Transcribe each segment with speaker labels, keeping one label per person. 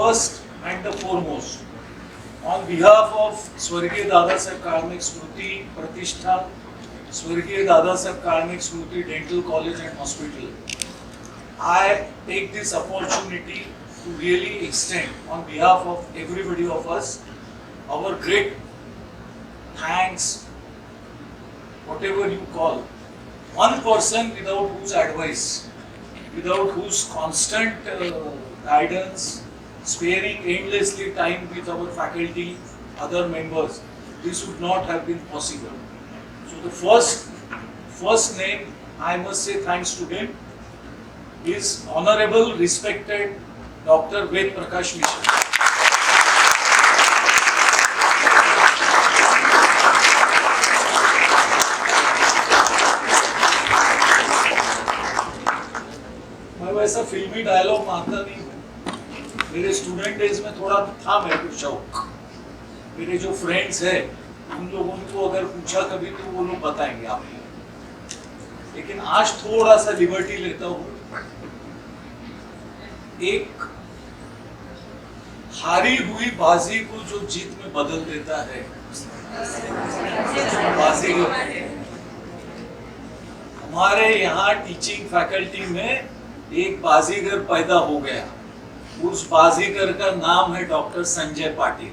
Speaker 1: first and the foremost, on behalf of Swargीय Dadasaheb Kalmegh स्मृती प्रतिष्ठान, Swargीय दादासाहेब काळमेघ स्मृती Dental College and Hospital, I take this opportunity to really extend, on behalf of everybody of us, our great thanks, whatever you call. One person without whose advice, without whose constant guidance, sparing endlessly time with our faculty, other members, this would not have been possible. So the first name I must say thanks to him is Honorable, respected Dr. Ved Prakash Mishra. मैं वैसा फिल्मी dialogue मानता नहीं हूँ। मेरे student days में थोड़ा था मेरे को शौक। मेरे जो फ्रेंड्स हैं उन लोगों को अगर पूछा कभी तो वो लोग बताएंगे आपको। लेकिन आज थोड़ा सा लिबर्टी लेता हूँ। एक हारी हुई बाजी को जो जीत में बदल देता है, बाजीगर। हमारे यहाँ टीचिंग फैकल्टी में एक बाजीगर पैदा हो गया। उस बाजीगर का नाम है doctor Sanjay Patil.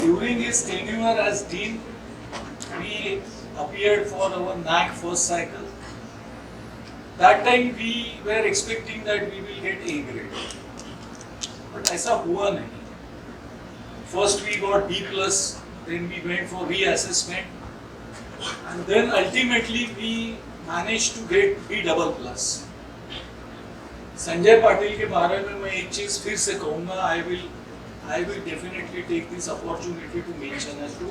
Speaker 1: During his tenure as dean, we appeared for our NAC first cycle. That time we were expecting that we will get A grade, but ऐसा हुआ नहीं. First we got B plus, then we went for reassessment, and then ultimately we managed to get B double plus. Sanjay Patil के बारे में मैं एक चीज फिर से कहूँगा. I will definitely take this opportunity to mention as to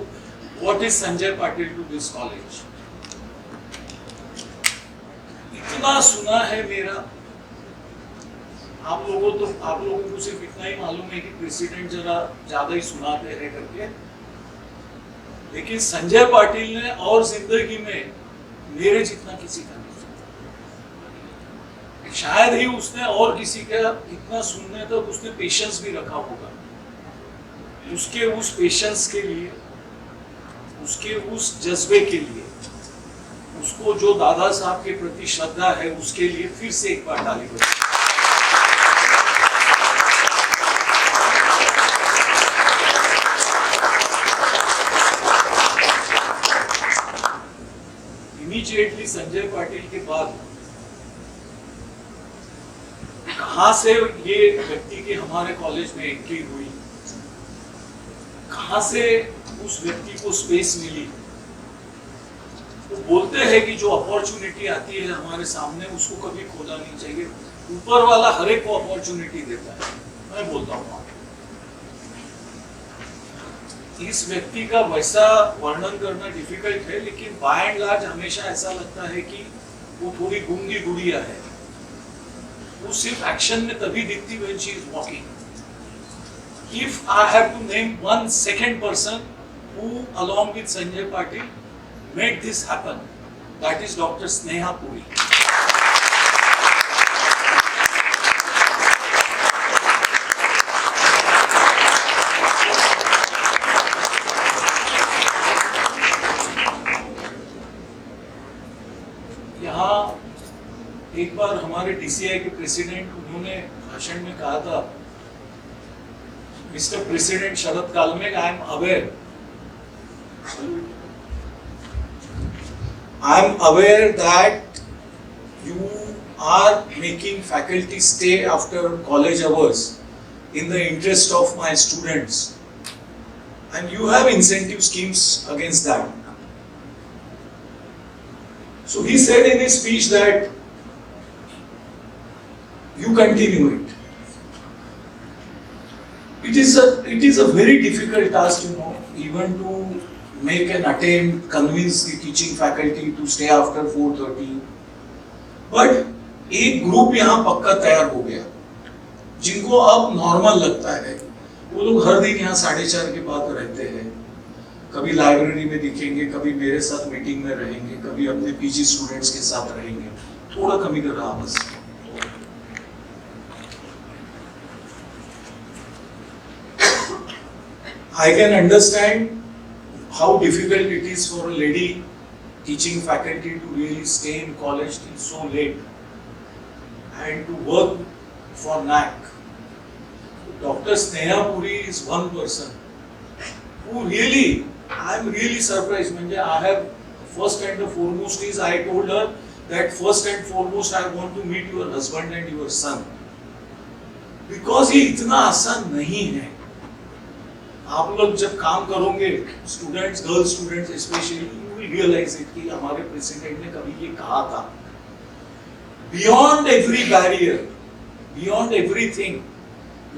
Speaker 1: what is Sanjay Patil to this college. इतना सुना है मेरा, आप लोगों को सिर्फ इतना ही मालूम है कि प्रेसिडेंट जरा ज्यादा ही सुनाते हैं करके, लेकिन संजय पाटिल ने और जिंदगी में मेरे जितना किसी का नहीं सुना। शायद ही उसने और किसी का इतना सुनने तक उसने पेशेंस भी रखा होगा। उसके उस पेशेंस के लिए, उसके उस जज्बे के लिए, उसको जो दादा साहब के प्रति श्रद्धा है, उसके लिए फिर से एक बार ताली बजाएं। इमीडिएटली संजय पाटिल के बाद कहां से ये व्यक्ति के हमारे कॉलेज में एंट्री हुई, कहां से उस व्यक्ति को स्पेस मिली। वो बोलते हैं कि जो अपॉर्चुनिटी आती है हमारे सामने उसको कभी खोना नहीं चाहिए। ऊपर वाला हर एक को अपॉर्चुनिटी देता है, मैं बोलता हूँ। इस व्यक्ति का वैसा वर्णन करना डिफिकल्ट है, लेकिन बाय एंड लार्ज हमेशा ऐसा लगता है कि वो थोड़ी गूंगी गुड़िया है। वो सिर्फ एक्शन में तभी दिखती when she is walking. If I have to name one second person who, along with Sanjay Patil, made this happen, that is Dr. Sneha Puri. यहाँ एक बार हमारे DCI के प्रेसिडेंट, उन्होंने भाषण में कहा था, Mr. President Sharad Kalmegh, I am aware that you are making faculty stay after college hours in the interest of my students, and you have incentive schemes against that. So he said in his speech that you continue it. It is a very difficult task, even to make an attempt, convince the teaching faculty to stay after 4:30. But एक group यहाँ पक्का तैयार हो गया, जिनको अब normal लगता है। वो लोग हर दिन यहाँ 4:30 के बाद रहते हैं। कभी लाइब्रेरी में दिखेंगे, कभी मेरे साथ मीटिंग में रहेंगे, कभी अपने पीजी स्टूडेंट्स के साथ रहेंगे। थोड़ा कमी कर रहा बस। I can understand how difficult it is for a lady teaching faculty to really stay in college till so late and to work for NAC. Dr. Sneha Puri is one person who really, I am really surprised. I have first and the foremost is I told her that first and foremost I want to meet your husband and your son because ये इतना आसान नहीं है। आप लोग जब काम करोगे, students, girl students specially, you will realise it कि हमारे प्रेसिडेंट ने कभी ये कहा था, beyond every barrier, beyond everything,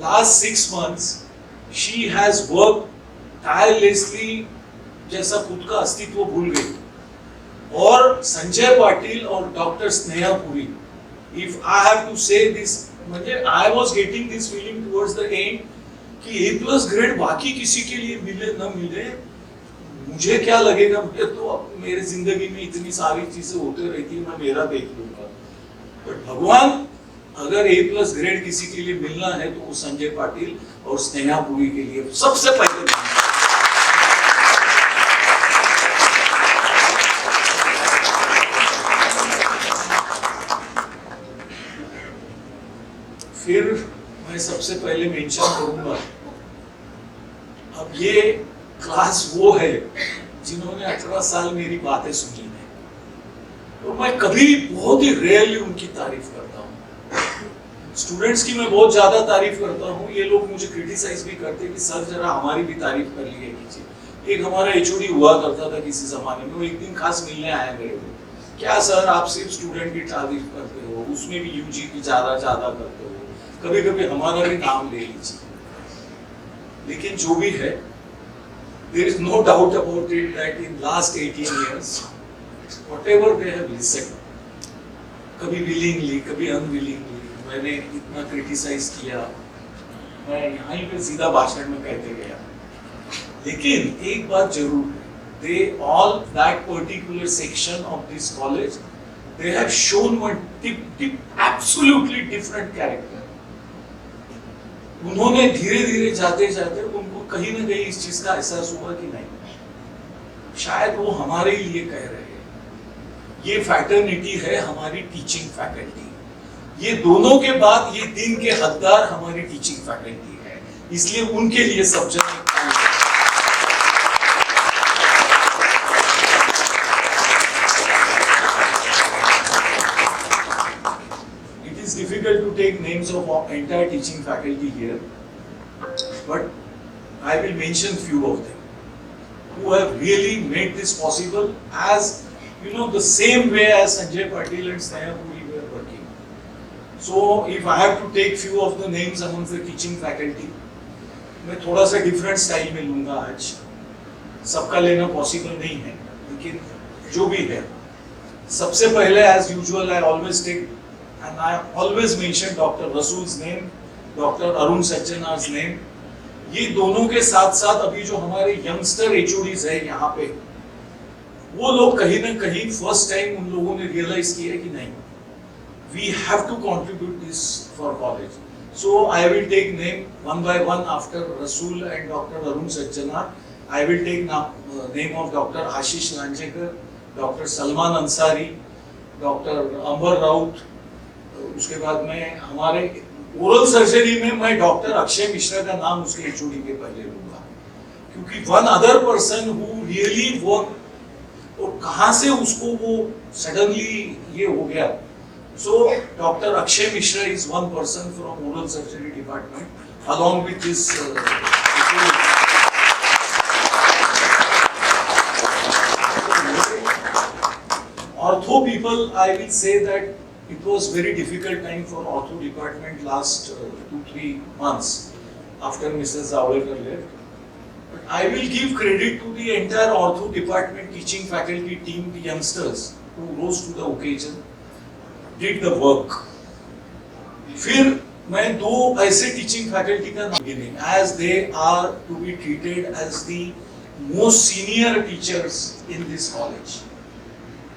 Speaker 1: last 6 months she has work tirelessly, जैसा खुद का अस्तित्व भूल गई। और संजय पाटिल और doctor Sneha Puri, if I have to say this, म्हणजे I was getting this feeling towards the end कि A+ ग्रेड बाकी किसी के लिए मिले न मिले, मुझे क्या लगेगा, मुझे तो मेरे जिंदगी में इतनी सारी चीजें होते रहती है, मैं मेरा देख लूंगा। बट भगवान, अगर A+ ग्रेड किसी के लिए मिलना है तो वो संजय पाटिल और स्नेहा पुरी के लिए सबसे पहले। फिर मैं सबसे पहले मेंशन करूंगा, अब ये क्लास वो है जिन्होंने 18 साल मेरी बातें सुनी है, तो मैं कभी बहुत ही रेयरली उनकी तारीफ करता हूँ। स्टूडेंट्स की मैं बहुत ज्यादा तारीफ करता हूँ, ये लोग मुझे क्रिटिसाइज भी करते कि सर जरा हमारी भी तारीफ कर लिया कीजिए। एक हमारा HOD हुआ करता था किसी जमाने में, वो एक दिन खास मिलने आया मेरे को, क्या सर आप सिर्फ स्टूडेंट की तारीफ करते हो, उसमें भी UG की ज्यादा करते हो, कभी कभी हमारा भी नाम ले लीजिए। लेकिन जो भी है, there is no doubt about it that in last 18 years, whatever they have listened, कभी willingly, कभी unwillingly, मैंने इतना क्रिटिसाइज किया, मैं यहाँ पे सीधा भाषण में कहते गया। लेकिन एक बात जरूर है, they all that particular section of this college, they have shown one absolutely different character. उन्होंने धीरे धीरे जाते जाते उनको कहीं ना कहीं इस चीज का एहसास हुआ कि नहीं, शायद वो हमारे लिए कह रहे हैं। ये फैटर्निटी है हमारी टीचिंग फैकल्टी, ये दोनों के बाद ये दिन के हकदार हमारी टीचिंग फैकल्टी है, इसलिए उनके लिए subject difficult to take names of entire teaching faculty here, but I will mention few of them who have really made this possible, as you know, the same way as Sanjay Patil and Sneha Puri were working. So if I have to take few of the names amongst the teaching faculty, मैं थोड़ा सा different style में लूँगा आज, सबका लेना possible नहीं है, लेकिन जो भी है, सबसे पहले as usual I always take and I always mention Dr. Rasul's name, Dr. Arun Sajjanar's name. ये दोनों के साथ साथ अभी जो हमारे यंगस्टर HODs है यहाँ पे, वो लोग कहीं ना कहीं फर्स्ट टाइम उन लोगों ने रियलाइज किया कि नहीं, we have to contribute this for college. So I will take name one by one after Rasul and Dr. Arun Sajjanar. I will take name of Dr. Ashish Lanjekar, Dr. Salman Ansari, Dr. Amber Raut. उसके बाद में हमारे oral surgery में मैं doctor Akshay Mishra का नाम उसके HOD के पहले लूंगा, क्योंकि one other person who really work, और कहां से उसको वो सडनली ये हो गया। So doctor Akshay Mishra is one person from oral surgery department along with this ortho people. I will say that it was very difficult time for ortho department last 2-3 months after Mrs. Zavadekar left. But I will give credit to the entire ortho department teaching faculty team, the youngsters who rose to the occasion, did the work. फिर मैं दो ऐसे teaching faculty का नाम गिने, as they are to be treated as the most senior teachers in this college.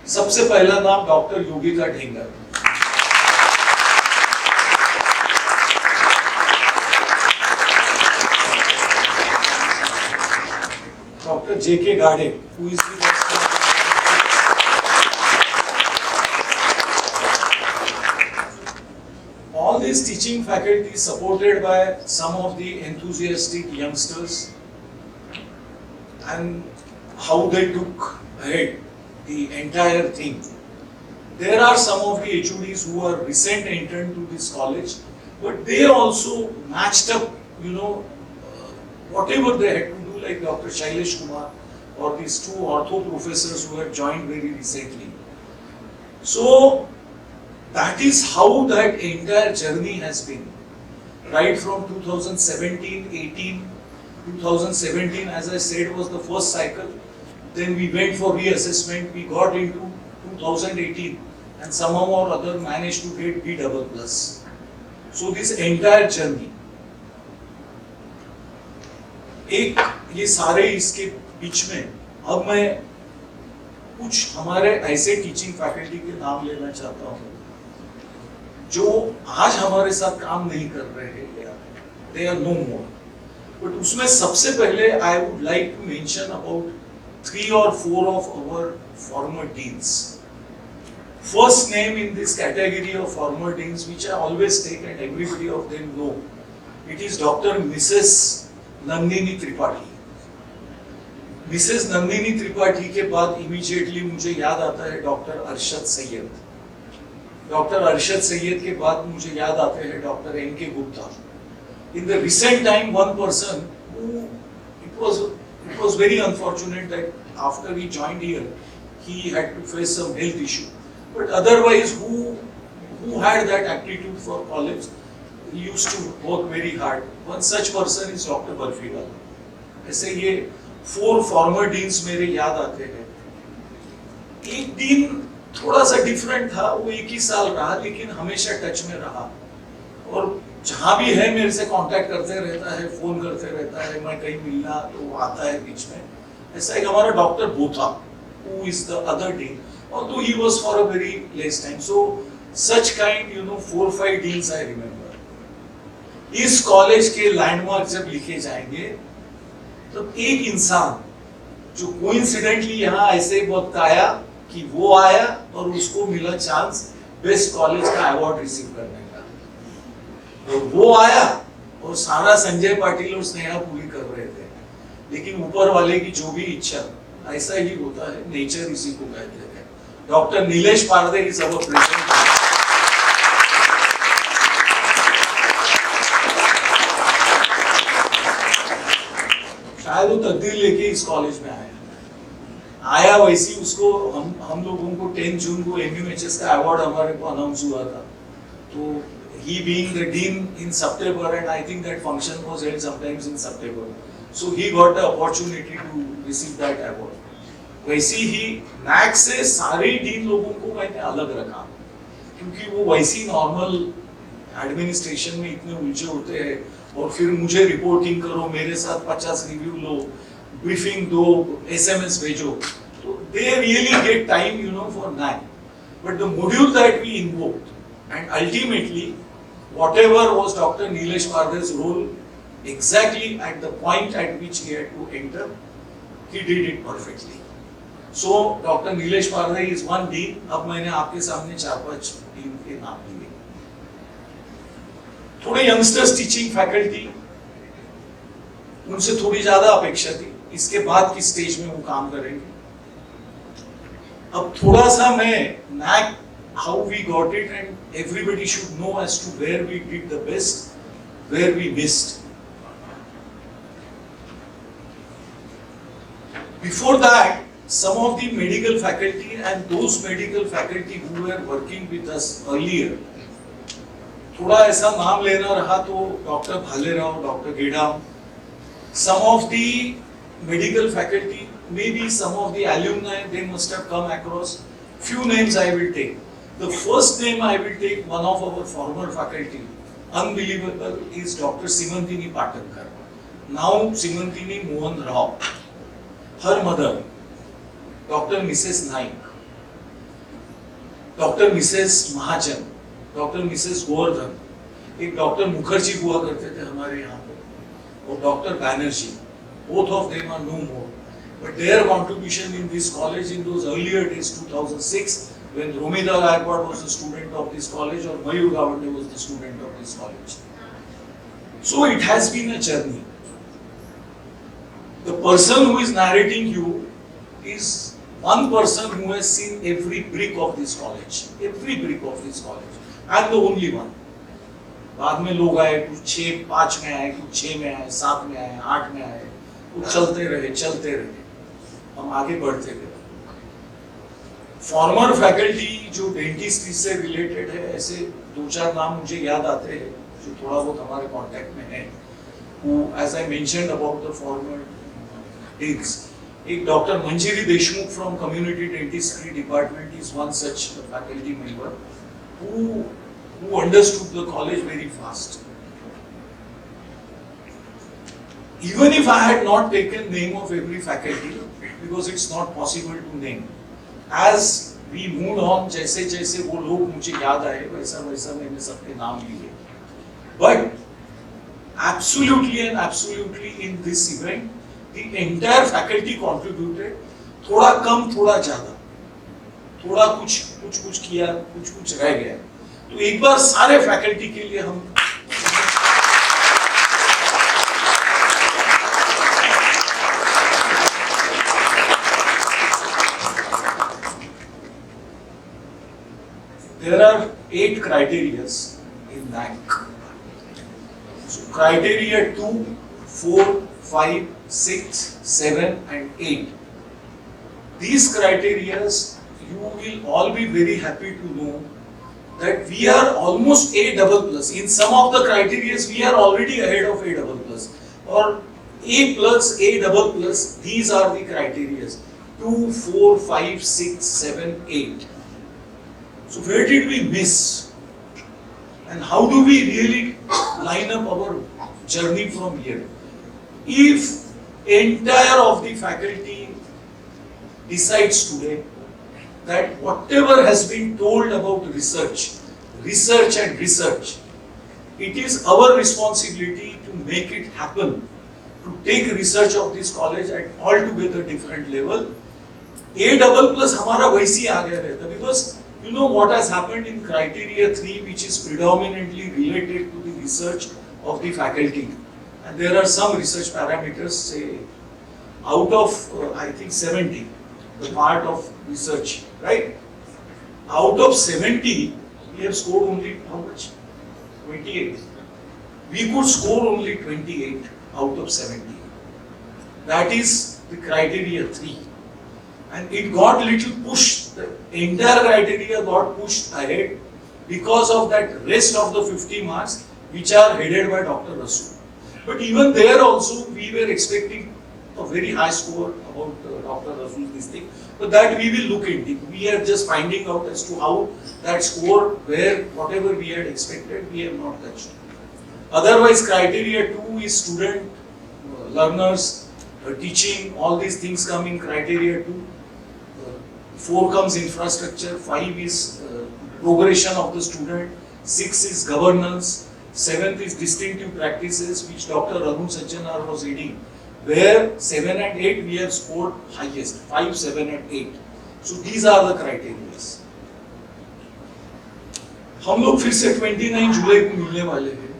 Speaker 1: सबसे पहला नाम doctor Yogita ढेंगर, doctor J.K. Gade, who is the all this teaching faculty supported by some of the enthusiastic youngsters, and how they took ahead the entire thing. There are some of the HODs who are recent entrant to this college, but they also matched up, whatever they had to do, like Dr. Shailesh Kumar or these two ortho professors who have joined very recently. So that is how that entire journey has been, right from 2017, 18, 2017, as I said, was the first cycle. Then we went for reassessment. We got into 2018, and somehow or other managed to get B++. So this entire journey, एक ये सारे इसके बीच में अब मैं कुछ हमारे ऐसे टीचिंग फैकल्टी के नाम लेना चाहता हूँ जो आज हमारे साथ काम नहीं कर रहे हैं, they are no more. But उसमें सबसे पहले I would like to mention about 3 or 4 of our former deans. First name in this category of former deans, which I always take and everybody of them know, it is Dr. Mrs. Nandini Tripathi. Mrs. Nandini Tripathi के बाद immediately मुझे याद आता है doctor Arshad Syed. Doctor Arshad Syed के बाद मुझे याद आते हैं doctor N.K. Gupta. In the recent time, one person who it was very unfortunate that after he joined here, he had to face some health issue. But otherwise, who had that aptitude for college, he used to work very hard. One such person is Dr. Barfiwala. ऐसे ये 4 former deans मेरे याद आते हैं. एक dean थोड़ा सा different था, वो 1 ही साल रहा लेकिन हमेशा टच में रहा और जहाँ भी है मेरे से कांटेक्ट करते रहता है, फोन करते रहता है, मैं कहीं मिलना तो वो आता है बीच में. ऐसा एक हमारा doctor Botha, who is the other dean, although he was for a very less time. So such kind 4-5 deans I remember. इस कॉलेज के लैंडमार्क जब लिखे जाएंगे तो एक इंसान जो कोइंसिडेंटली यहाँ ऐसे वक्त आया कि वो आया और उसको मिला चांस बेस्ट कॉलेज का अवार्ड रिसीव करने का, तो वो आया और सारा संजय पाटिल और स्नेहा पूरी कर रहे थे, लेकिन ऊपर वाले की जो भी इच्छा, ऐसा ही होता है, नेचर इसी को कहते हैं. Doctor Nilesh Parde is our president. शायद वो तकदीर लेके इस कॉलेज में आया वैसी उसको हम लोगों को 10 जून को MUHS का अवार्ड हमारे को अनाउंस हुआ था, तो he being the dean in September, and I think that function was held sometimes in September, so he got the opportunity to receive that award. वैसी ही NAC से सारे डीन लोगों को मैंने अलग रखा, क्योंकि वो वैसी नॉर्मल एडमिनिस्ट्रेशन में इतने उलझे होते हैं और फिर मुझे रिपोर्टिंग करो, मेरे साथ 50 रिव्यू लो, ब्रीफिंग दो, SMS भेजो, तो they really get time for NAC. But the module that we invoked, and ultimately whatever was Dr. Nilesh Parde's role, exactly at the point at which he had to enter, he did it perfectly. So Dr. Nilesh Parde is one dean. अब मैंने आपके सामने 4-5 dean के नाम लिए. थोड़े youngsters teaching faculty, उनसे थोड़ी ज्यादा अपेक्षा थी, इसके बाद की स्टेज में वो काम करेंगे. अब थोड़ा सा मैं NAC, how we got it, and everybody should know as to where we did the best, where we missed. Before that, some of the medical faculty and those medical faculty who were working with us earlier, थोड़ा ऐसा नाम लेना रहा तो doctor Bhalerao, doctor Gedam, some of the medical faculty, maybe some of the alumni, they must have come across. Few names I will take. The first name I will take, one of our former faculty, unbelievable, is Dr. Simantini Patankar. Now Simantini Mohan Rao. her mother, Dr. Mrs. Naik, Dr. Mrs. Mahajan, Dr. Mrs. Govardhan, एक doctor Mukherjee हुआ करते थे हमारे यहाँ पे, और doctor Banerjee, both of them are no more. But their contribution in this college in those earlier days, 2006, when Romita Gaikwad was a student of this college or Mayur Gawande was the student of this college. So it has been a journey. The person who is narrating you is one person who has seen every brick of this college. Every brick of this college. I am the only one. बाद में लोग आए, कुछ 5 में आए, कुछ 6 में आए, 7 में आए, 8 में आए, कुछ चलते रहे, हम आगे बढ़ते गए। फॉर्मर फैकल्टी जो डेंटिस्ट्री से रिलेटेड है, ऐसे 2-4 नाम मुझे याद आते हैं जो थोड़ा बहुत हमारे कांटेक्ट में है, who as I mentioned about the former deans, एक doctor Manjiri Deshmukh from community dentistry department is one such faculty member who understood the college very fast. Even if I had not taken name of every faculty, because it's not possible to name, as we moved on, जैसे जैसे वो लोग मुझे याद आए, वैसा वैसा मैंने सबके नाम लिए. But absolutely and absolutely in this event, the entire faculty contributed. थोड़ा कम, थोड़ा ज़्यादा, थोड़ा कुछ किया, कुछ रह गया. तो एक बार सारे फैकल्टी के लिए हम there are 8 criteria in NAC. So criteria 2, 4, 5, 6, 7 and 8. These criteria, you will all be very happy to know that we are almost A++. In some of the criteria, we are already ahead of A++. Or A+, A++, these are the criteria. 2, 4, 5, 6, 7, 8. So where did we miss? And how do we really line up our journey from here? If entire of the faculty decides today that whatever has been told about research, it is our responsibility to make it happen, to take research of this college at altogether different level. A++ हमारा वैसी आ गया रहता, because you know what has happened in criteria 3, which is predominantly related to the research of the faculty, and there are some research parameters, say out of I think 70, the part of research, right? Out of 70, we have scored only how much? 28. We could score only 28 out of 70. That is the criteria 3. And it got little pushed, the entire criteria got pushed ahead because of that rest of the 50 marks which are headed by Dr. Rasool. But even there also we were expecting a very high score about Dr. Rasool's this thing. But that we will look into. We are just finding out as to how that score, where whatever we had expected, we have not touched. Otherwise, criteria 2 is student, learners, teaching, all these things come in criteria 2. 4 comes infrastructure, 5 is progression of the student, 6 is governance, 7th is distinctive practices, which Dr. Raghu Sajjanar was leading, where 7 and 8 we have scored highest, 5, 7 and 8. So these are the criteria. हम लोग फिर से 29 जुलाई को मिलने वाले हैं,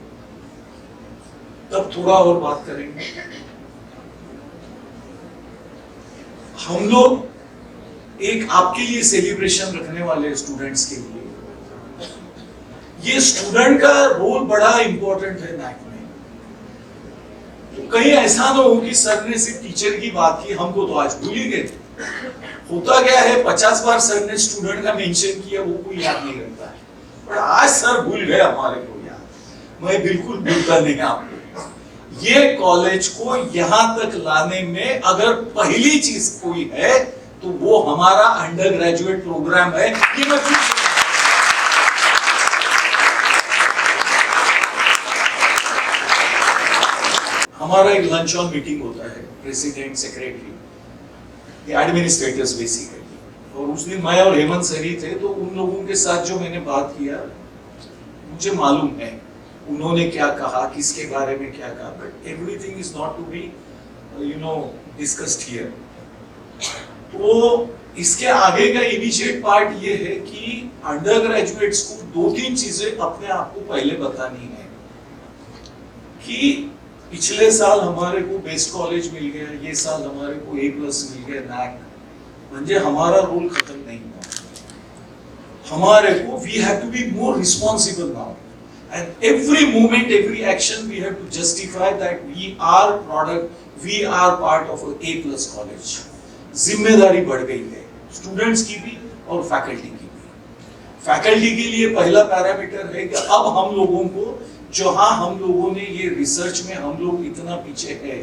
Speaker 1: तब थोड़ा और बात करेंगे. हम लोग एक आपके लिए सेलिब्रेशन रखने वाले स्टूडेंट्स के लिए. ये स्टूडेंट का रोल बड़ा इंपॉर्टेंट है NAC में. तो कहीं ऐसा ना हो कि सर ने सिर्फ टीचर की बात की, हमको तो आज भूल ही गए. होता क्या है, 50 बार सर ने स्टूडेंट का मेंशन किया, वो कोई याद नहीं करता है. पर आज सर भूल गए हमारे को याद. मैं बिल्कुल भूलता नहीं आपको. ये कॉलेज को यहाँ तक लाने में अगर पहली चीज कोई है तो वो हमारा अंडर ग्रेजुएट प्रोग्राम है. ये मैं हमारा एक लंच ऑन मीटिंग होता है, प्रेसिडेंट, सेक्रेटरी, एडमिनिस्ट्रेटर्स बेसिकली। और उस दिन मैं और हेमंत सर ही थे, तो उन लोगों के साथ जो मैंने बात किया मुझे मालूम है उन्होंने क्या कहा, किसके बारे में क्या कहा, but everything is not to be discussed here. तो इसके आगे का इनिशिएट पार्ट ये है कि अंडर ग्रेजुएट्स को 2-3 चीजें अपने आप को पहले बतानी है कि पिछले साल हमारे को बेस्ट कॉलेज मिल गया, ये साल हमारे को A+ मिल गया नैक, म्हणजे हमारा रोल खत्म नहीं हुआ। हमारे को we have to be more responsible now, and every movement, every action we have to justify that we are product, we are part of A+ college. जिम्मेदारी बढ़ गई है स्टूडेंट्स की भी और फैकल्टी की भी। फैकल्टी के लिए पहला पैरामीटर है कि अब हम लोगों को, जहां हम लोगों ने ये रिसर्च में हम लोग इतना पीछे है,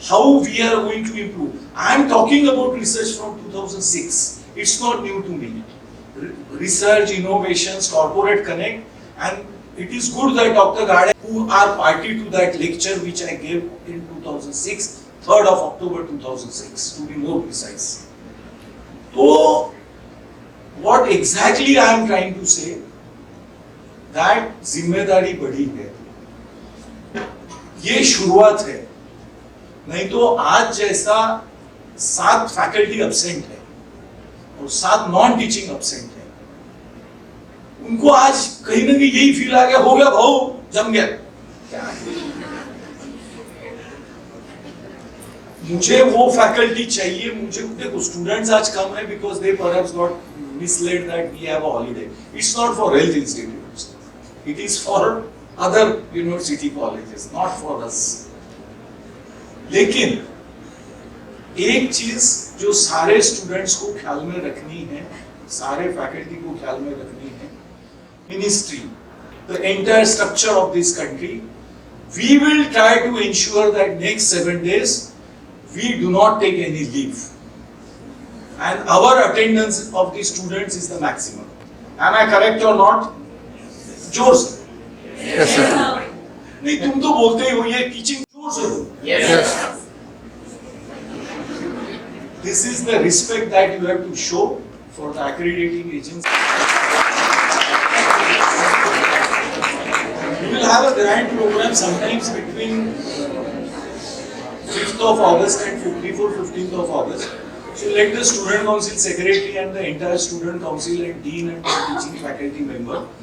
Speaker 1: how we are going to improve. I am talking about research from 2006, it's not new to me. Research, innovations, corporate connect, and it is good that Dr. Gade, who are party to that lecture which I gave in 2006, 3rd of October 2006, to be more precise. So, what exactly I am trying to say, that जिम्मेदारी बढ़ी है, ये शुरुआत है। नहीं तो आज जैसा 7 फैकल्टी एब्सेंट है और 7 नॉन टीचिंग एब्सेंट है, उनको आज कहीं ना कहीं यही फील आ गया, हो गया भाऊ, जम गया। मुझे वो फैकल्टी चाहिए। मुझे देखो स्टूडेंट्स आज कम है because they perhaps got misled that we have a holiday. It's not for health institutes, it is for other university colleges, not for us. लेकिन एक चीज जो सारे स्टूडेंट्स को ख्याल में रखनी है, सारे फैकल्टी को ख्याल में रखनी है, ministry, the entire structure of this country, we will try to ensure that next 7 days we do not take any leave, and our attendance of the students is the maximum. Am I correct or not? जोर से।
Speaker 2: Yes, sir.
Speaker 1: नहीं, तुम तो बोलते ही हो, ये teaching जोर से हो।
Speaker 2: Yes.
Speaker 1: This is the respect that you have to show for the accrediting agency. We will have a grand program sometimes between 5th of August and before 15th of August. So let the student council secretary and the entire student council and dean and teaching faculty member